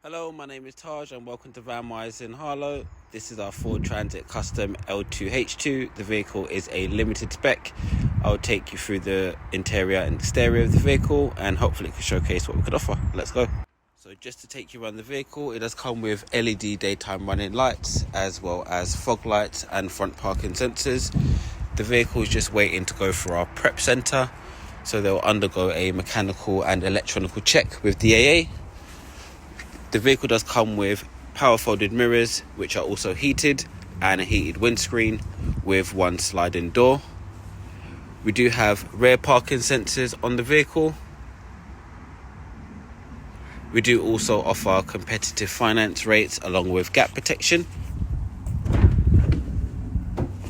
Hello, my name is Taj and welcome to Van Myers in Harlow. This is our Ford Transit Custom L2H2. The vehicle is a limited spec. I'll take you through the interior and exterior of the vehicle and hopefully it can showcase what we could offer. Let's go. So just to take you around the vehicle, it does come with LED daytime running lights as well as fog lights and front parking sensors. The vehicle is just waiting to go for our prep centre. So they'll undergo a mechanical and electronical check with DAA. The vehicle does come with power folded mirrors, which are also heated, and a heated windscreen with one sliding door. We do have rear parking sensors on the vehicle. We do also offer competitive finance rates along with gap protection.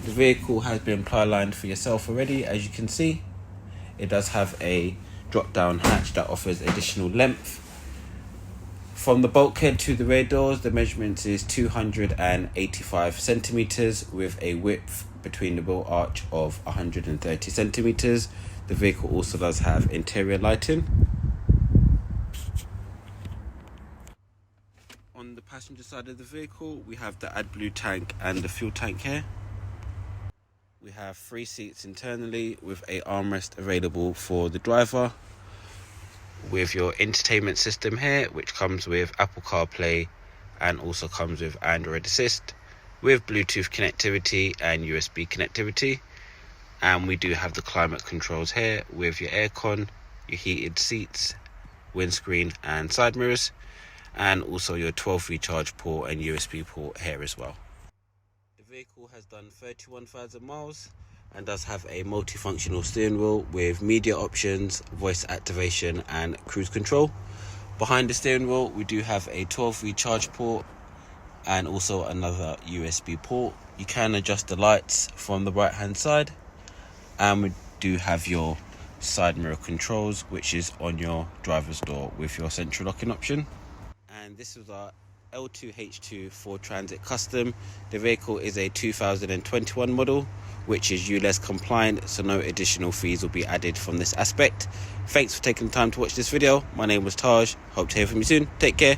The vehicle has been ply lined for yourself already, as you can see. It does have a drop down hatch that offers additional length. From the bulkhead to the rear doors, the measurement is 285 centimetres with a width between the wheel arch of 130 centimetres. The vehicle also does have interior lighting. On the passenger side of the vehicle, we have the AdBlue tank and the fuel tank here. We have 3 seats internally with a armrest available for the driver, with your entertainment system here, which comes with Apple CarPlay and also comes with Android Assist with Bluetooth connectivity and USB connectivity. And we do have the climate controls here with your aircon, your heated seats, windscreen and side mirrors, and also your 12V charge port and USB port here as well. The vehicle has done 31,000 miles and does have a multifunctional steering wheel with media options, voice activation and cruise control. Behind the steering wheel we do have a 12V charge port and also another USB port. You can adjust the lights from the right hand side, and we do have your side mirror controls, which is on your driver's door with your central locking option. And this is our L2H2 Ford Transit Custom. The vehicle is a 2021 model, which is ULEZ compliant, so no additional fees will be added from this aspect. Thanks for taking the time to watch this video. My name was Taj. Hope to hear from you soon. Take care.